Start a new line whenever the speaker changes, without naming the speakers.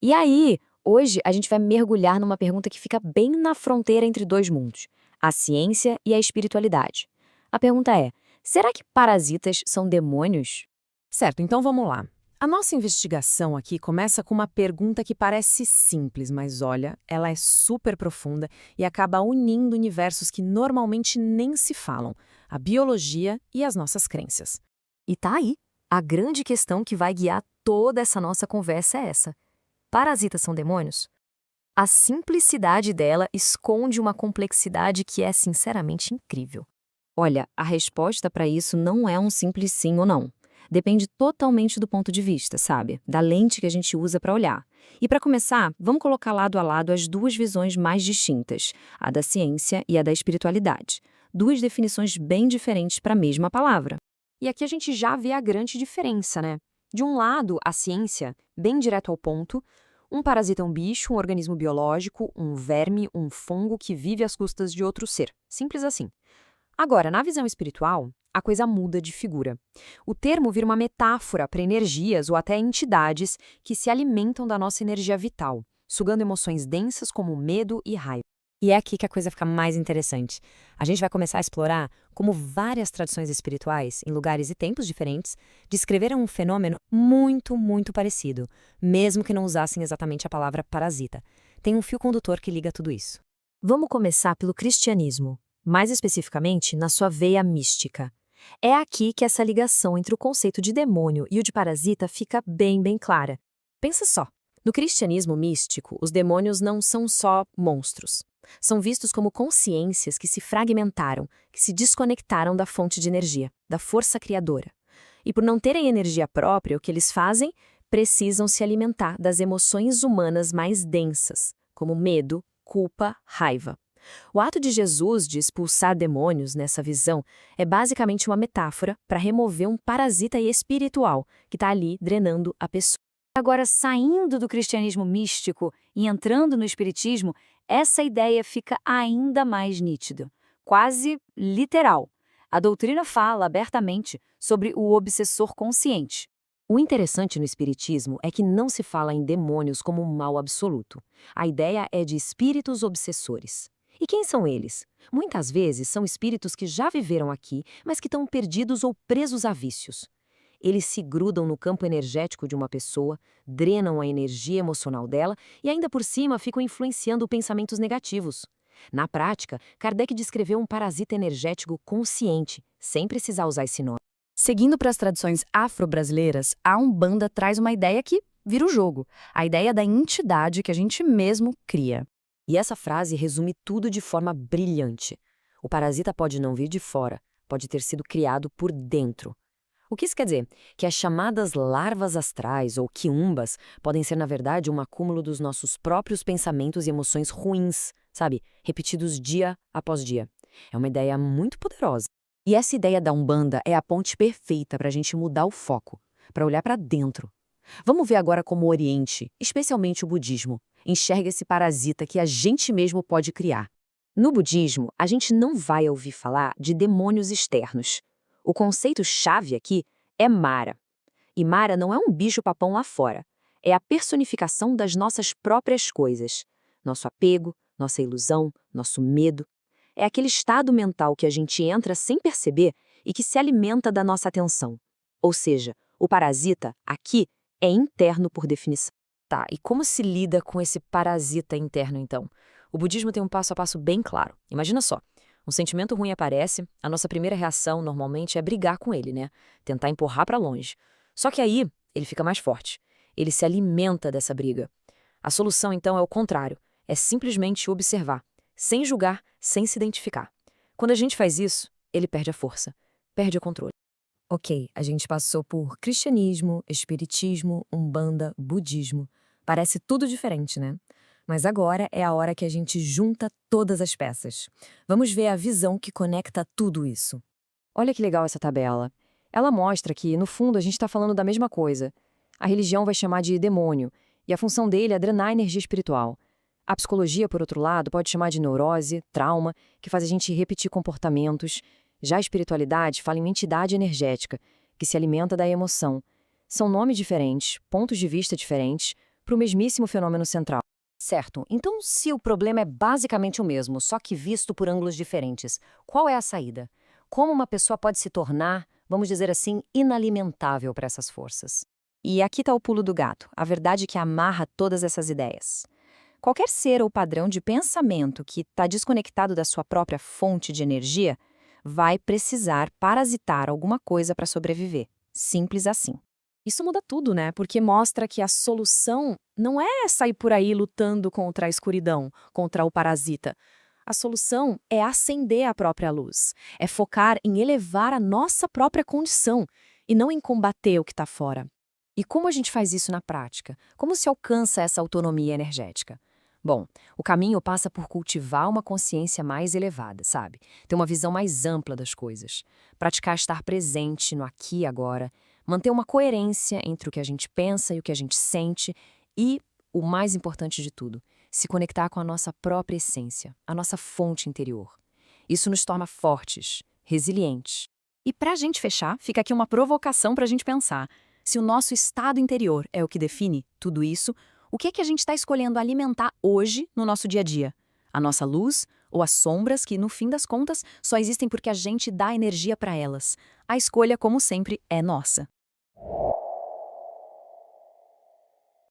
E aí, hoje a gente vai mergulhar numa pergunta que fica bem na fronteira entre dois mundos, a ciência e a espiritualidade. A pergunta é: será que parasitas são demônios?
Certo, então vamos lá. A nossa investigação aqui começa com uma pergunta que parece simples, mas olha, ela é super profunda e acaba unindo universos que normalmente nem se falam, a biologia e as nossas crenças.
E tá aí. A grande questão que vai guiar toda essa nossa conversa é essa. Parasitas são demônios? A simplicidade dela esconde uma complexidade que é sinceramente incrível. Olha, a resposta para isso não é um simples sim ou não. Depende totalmente do ponto de vista, sabe? Da lente que a gente usa para olhar. E para começar, vamos colocar lado a lado as duas visões mais distintas, a da ciência e a da espiritualidade. Duas definições bem diferentes para a mesma palavra.
E aqui a gente já vê a grande diferença, né? De um lado, a ciência, bem direto ao ponto, um parasita é um bicho, um organismo biológico, um verme, um fungo que vive às custas de outro ser. Simples assim. Agora, na visão espiritual, a coisa muda de figura. O termo vira uma metáfora para energias ou até entidades que se alimentam da nossa energia vital, sugando emoções densas como medo e raiva.
E é aqui que a coisa fica mais interessante. A gente vai começar a explorar como várias tradições espirituais, em lugares e tempos diferentes, descreveram um fenômeno muito parecido, mesmo que não usassem exatamente a palavra parasita. Tem um fio condutor que liga tudo isso.
Vamos começar pelo cristianismo, mais especificamente na sua veia mística. É aqui que essa ligação entre o conceito de demônio e o de parasita fica bem clara. Pensa só, no cristianismo místico, os demônios não são só monstros. São vistos como consciências que se fragmentaram, que se desconectaram da fonte de energia, da força criadora. E por não terem energia própria, o que eles fazem? Precisam se alimentar das emoções humanas mais densas, como medo, culpa, raiva. O ato de Jesus de expulsar demônios nessa visão é basicamente uma metáfora para remover um parasita espiritual que está ali drenando a pessoa. Agora, saindo do cristianismo místico e entrando no espiritismo, essa ideia fica ainda mais nítida, quase literal. A doutrina fala abertamente sobre o obsessor consciente. O interessante no espiritismo é que não se fala em demônios como um mal absoluto. A ideia é de espíritos obsessores. E quem são eles? Muitas vezes são espíritos que já viveram aqui, mas que estão perdidos ou presos a vícios. Eles se grudam no campo energético de uma pessoa, drenam a energia emocional dela e ainda por cima ficam influenciando pensamentos negativos. Na prática, Kardec descreveu um parasita energético consciente, sem precisar usar esse nome.
Seguindo para as tradições afro-brasileiras, a Umbanda traz uma ideia que vira o jogo, a ideia da entidade que a gente mesmo cria.
E essa frase resume tudo de forma brilhante. O parasita pode não vir de fora, pode ter sido criado por dentro. O que isso quer dizer? Que as chamadas larvas astrais ou quiumbas podem ser, na verdade, um acúmulo dos nossos próprios pensamentos e emoções ruins, sabe? Repetidos dia após dia. É uma ideia muito poderosa. E essa ideia da Umbanda é a ponte perfeita para a gente mudar o foco, para olhar para dentro. Vamos ver agora como o Oriente, especialmente o budismo, enxerga esse parasita que a gente mesmo pode criar. No budismo, a gente não vai ouvir falar de demônios externos. O conceito-chave aqui é Mara. E Mara não é um bicho-papão lá fora. É a personificação das nossas próprias coisas. Nosso apego, nossa ilusão, nosso medo. É aquele estado mental que a gente entra sem perceber e que se alimenta da nossa atenção. Ou seja, o parasita, aqui, é interno por definição. Tá, e como se lida com esse parasita interno, então? O budismo tem um passo a passo bem claro. Imagina só. Um sentimento ruim aparece, a nossa primeira reação normalmente é brigar com ele, né? Tentar empurrar para longe. Só que aí ele fica mais forte. Ele se alimenta dessa briga. A solução então é o contrário, é simplesmente observar, sem julgar, sem se identificar. Quando a gente faz isso, ele perde a força, perde o controle. Ok, a gente passou por cristianismo, espiritismo, umbanda, budismo. Parece tudo diferente, né? Mas agora é a hora que a gente junta todas as peças. Vamos ver a visão que conecta tudo isso. Olha que legal essa tabela. Ela mostra que, no fundo, a gente está falando da mesma coisa. A religião vai chamar de demônio, e a função dele é drenar a energia espiritual. A psicologia, por outro lado, pode chamar de neurose, trauma, que faz a gente repetir comportamentos. Já a espiritualidade fala em entidade energética, que se alimenta da emoção. São nomes diferentes, pontos de vista diferentes,
para o mesmíssimo fenômeno central.
Certo. Então, se o problema é basicamente o mesmo, só que visto por ângulos diferentes, qual é a saída? Como uma pessoa pode se tornar, vamos dizer assim, inalimentável para essas forças?
E aqui está o pulo do gato, a verdade que amarra todas essas ideias. Qualquer ser ou padrão de pensamento que está desconectado da sua própria fonte de energia vai precisar parasitar alguma coisa para sobreviver. Simples assim. Isso muda tudo, né? Porque mostra que a solução não é sair por aí lutando contra a escuridão, contra o parasita. A solução é acender a própria luz, é focar em elevar a nossa própria condição e não em combater o que está fora. E como a gente faz isso na prática? Como se alcança essa autonomia energética? Bom, o caminho passa por cultivar uma consciência mais elevada, sabe? Ter uma visão mais ampla das coisas. Praticar estar presente no aqui e agora. Manter uma coerência entre o que a gente pensa e o que a gente sente. E, o mais importante de tudo, se conectar com a nossa própria essência, a nossa fonte interior. Isso nos torna fortes, resilientes. E para a gente fechar, fica aqui uma provocação para a gente pensar. Se o nosso estado interior é o que define tudo isso, o que é que a gente está escolhendo alimentar hoje no nosso dia a dia? A nossa luz ou as sombras que, no fim das contas, só existem porque a gente dá energia para elas? A escolha, como sempre, é nossa.